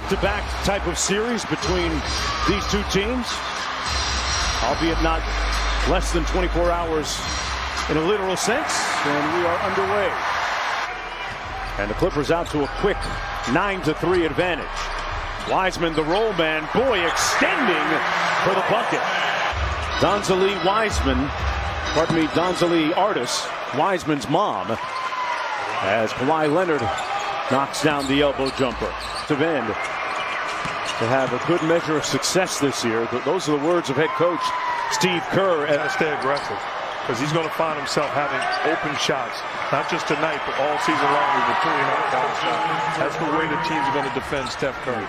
back-to-back type of series between these two teams, albeit not less than 24 hours in a literal sense, and we are underway. And the Clippers out to a quick 9-3 advantage. Wiseman, the roll man, boy, extending for the bucket. Donzalie Artis, Wiseman's mom, as Kawhi Leonard knocks down the elbow jumper. To end to have a good measure of success this year. Those are the words of head coach Steve Kerr. And stay aggressive, because he's going to find himself having open shots, not just tonight, but all season long. With the 3.5 shots. That's the way the teams are going to defend Steph Curry.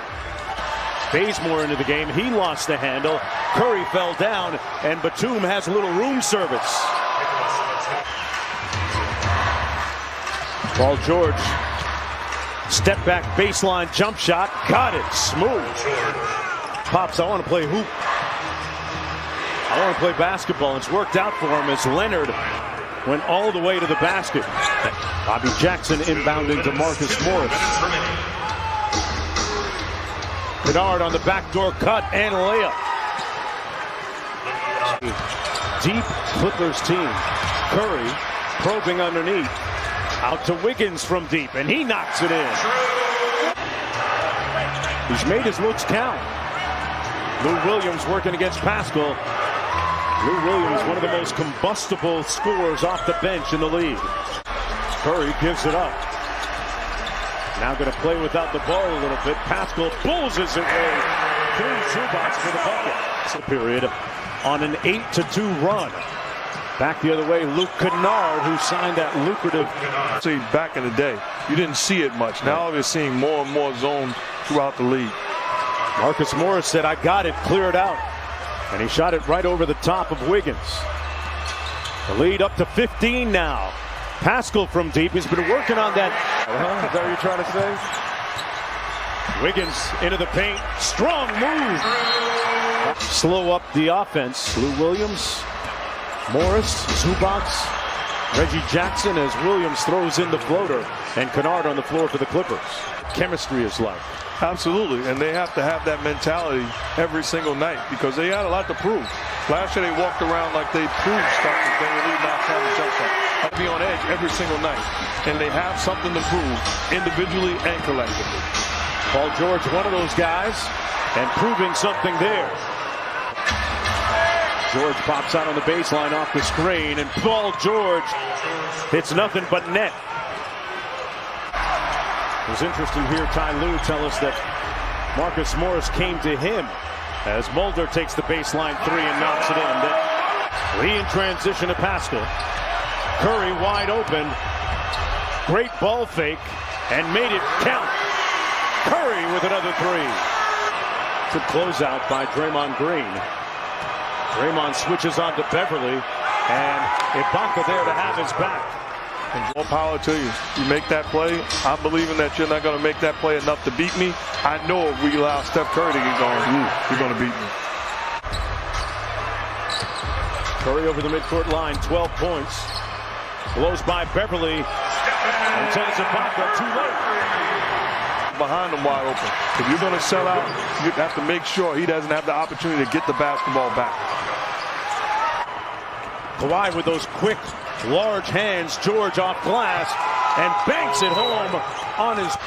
Bazemore into the game. He lost the handle. Curry fell down, and Batum has a little room service. Paul George, step back baseline jump shot, got it, smooth. Pops, I want to play hoop. I want to play basketball. It's worked out for him as Leonard went all the way to the basket. Bobby Jackson inbounding to Marcus Morris. Kennard on the backdoor cut and layup. Deep Clippers team. Curry probing underneath. Out to Wiggins from deep, and he knocks it in. He's made his looks count. Lou Williams working against Pascal. Lou Williams, one of the most combustible scorers off the bench in the league. Curry gives it up. Now going to play without the ball a little bit. Pascal bullses it away through Zubac for the bucket. Period on an 8-2 run. Back the other way, Luke Kennard, who signed that lucrative. See, back in the day, you didn't see it much. Now we're seeing more and more zone throughout the league. Marcus Morris said, "I got it, clear it out." And he shot it right over the top of Wiggins. The lead up to 15 now. Pascal from deep. He's been working on that. Is that what you're trying to say? Wiggins into the paint. Strong move. Slow up the offense. Lou Williams, Morris, Zubac, Reggie Jackson as Williams throws in the floater. And Kennard on the floor for the Clippers. Chemistry is like. Absolutely, and they have to have that mentality every single night because they had a lot to prove. Last year they walked around like they proved stuff that they were leading out trying to jump shot. Be on edge every single night, and they have something to prove individually and collectively. Paul George, one of those guys, and proving something there. George pops out on the baseline off the screen, and Paul George hits nothing but net. It was interesting to hear Ty Lue tell us that Marcus Morris came to him as Mulder takes the baseline three and knocks it in. Lee in transition to Pascal. Curry wide open. Great ball fake and made it count. Curry with another three. Good closeout by Draymond Green. Draymond switches on to Beverly, and Ibaka there to have his back. And more power to you. You make that play. I'm believing that you're not going to make that play enough to beat me. I know if we allow Steph Curry to get going, you're going to beat me. Curry over the midcourt line, 12 points. Blows by Beverly and tells Ibaka too late. Behind him wide open. If you're going to sell out, you have to make sure he doesn't have the opportunity to get the basketball back. Kawhi with those quick, large hands. George off glass and banks it home on his.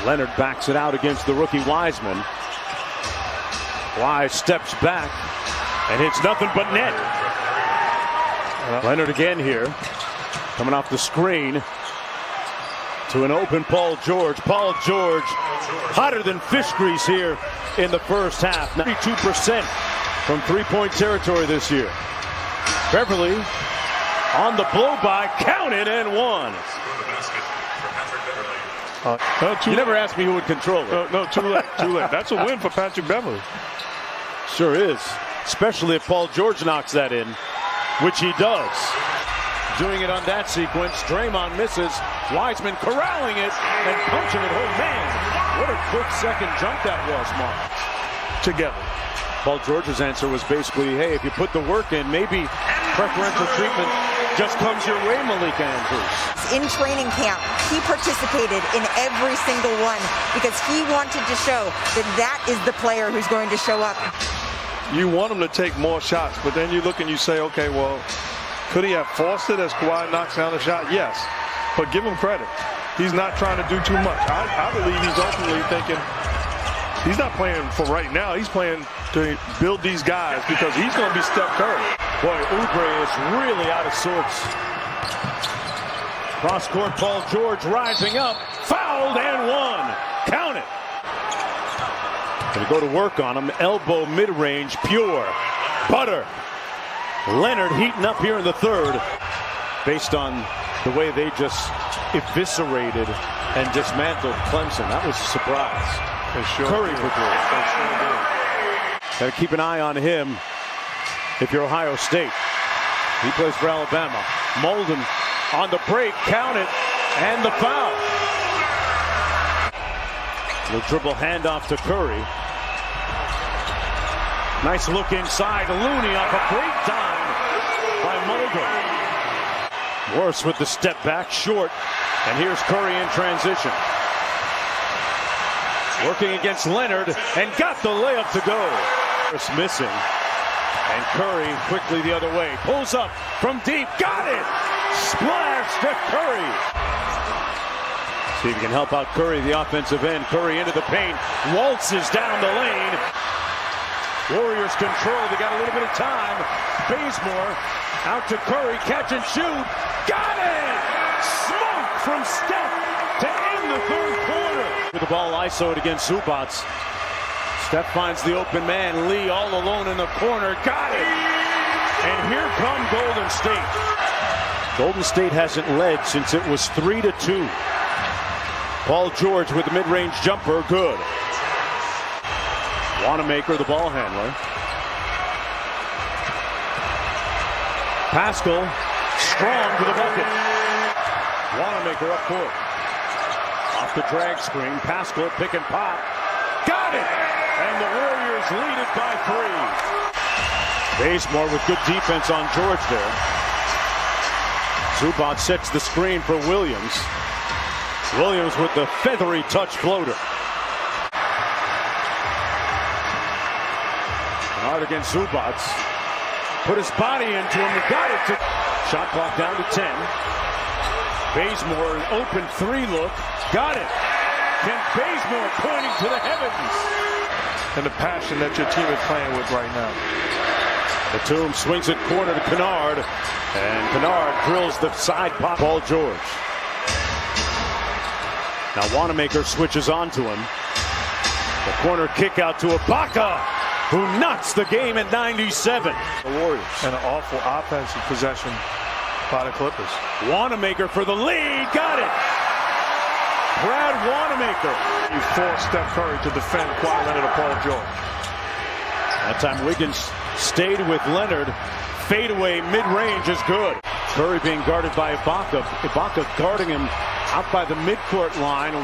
Leonard backs it out against the rookie Wiseman. Kawhi steps back and hits nothing but net. Leonard again here, coming off the screen to an open Paul George. Paul George hotter than fish grease here in the first half. 92% from three-point territory this year. Beverly on the blow-by, counted and one. You never asked me who would control it. No, too late, too late. That's a win for Patrick Beverly. Sure is, especially if Paul George knocks that in, which he does. Doing it on that sequence, Draymond misses. Wiseman corralling it and punching it home. Man, what a quick second jump that was, Mark. Together. Paul George's answer was basically, hey, if you put the work in, maybe preferential treatment just comes your way, Malika Andrews. In training camp, he participated in every single one because he wanted to show that that is the player who's going to show up. You want him to take more shots, but then you look and you say, okay, well, could he have forced it as Kawhi knocks down the shot? Yes, but give him credit. He's not trying to do too much. I believe he's ultimately thinking he's not playing for right now. He's playing to build these guys because he's going to be Steph Curry. Boy, Oubre is really out of sorts. Cross-court, Paul George rising up, fouled and one. Count it. They go to work on him. Elbow mid-range, pure. Butter. Leonard heating up here in the third. Based on the way they just eviscerated and dismantled Clemson. That was a surprise. Curry for three. Got to keep an eye on him if you're Ohio State. He plays for Alabama. Molden on the break, count it, and the foul. The dribble handoff to Curry. Nice look inside. Looney off a great dime by Mulder. Morris with the step back, short. And here's Curry in transition. Working against Leonard and got the layup to go. Morris missing. And Curry quickly the other way. Pulls up from deep. Got it! Splash, Steph Curry. See if he can help out Curry, the offensive end. Curry into the paint. Waltzes down the lane. Warriors control. They got a little bit of time. Bazemore out to Curry. Catch and shoot. Got it! Smoke from Steph to end the third quarter. With the ball isoed against Zubac. Steph finds the open man. Lee all alone in the corner. Got it! And here come Golden State. Golden State hasn't led since it was 3-2. Paul George with the mid-range jumper. Good. Wanamaker, the ball handler. Pascal, strong to the bucket. Wanamaker up court. Off the drag screen. Pascal pick and pop. Got it! And the Warriors lead it by 3. Bazemore with good defense on George there. Zubac sets the screen for Williams. Williams with the feathery touch floater. Hard against Zubac. Put his body into him and got it. Shot clock down to 10. Bazemore, an open 3 look. Got it. Can Bazemore pointing to the heavens. And the passion that your team is playing with right now. Batum swings it corner to Kennard. And Kennard drills the side pop. Paul George. Now Wanamaker switches onto him. The corner kick out to Ibaka, who knocks the game at 97. The Warriors. And an awful offensive possession by the Clippers. Wanamaker for the lead. Got it. Brad Wanamaker. You forced Steph Curry to defend Kawhi Leonard and Paul George. That time Wiggins stayed with Leonard. Fadeaway mid-range is good. Curry being guarded by Ibaka. Ibaka guarding him out by the midcourt line.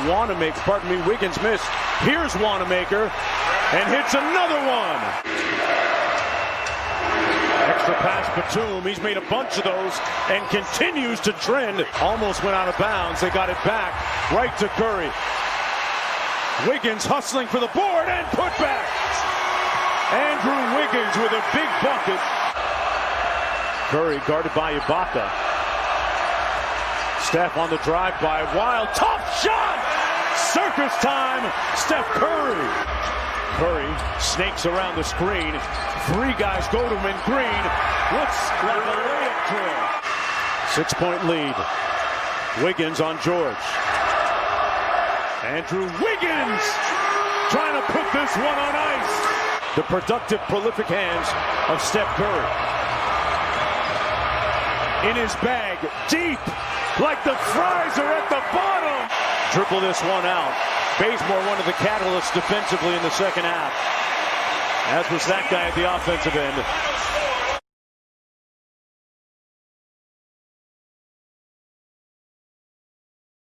Wiggins missed. Here's Wanamaker and hits another one. Extra pass Batum. He's made a bunch of those and continues to trend. Almost went out of bounds. They got it back right to Curry. Wiggins hustling for the board and put back. Andrew Wiggins with a big bucket. Curry guarded by Ibaka. Steph on the drive-by. Wild, tough shot! Circus time, Steph Curry. Curry snakes around the screen. 3 guys go to him in green. Looks like a layup drill. 6-point lead. Wiggins on George. Andrew Wiggins trying to put this one on ice. The productive, prolific hands of Steph Curry. In his bag, deep, like the fries are at the bottom. Dribble this one out. Bazemore, one of the catalysts defensively in the second half. As was that guy at the offensive end.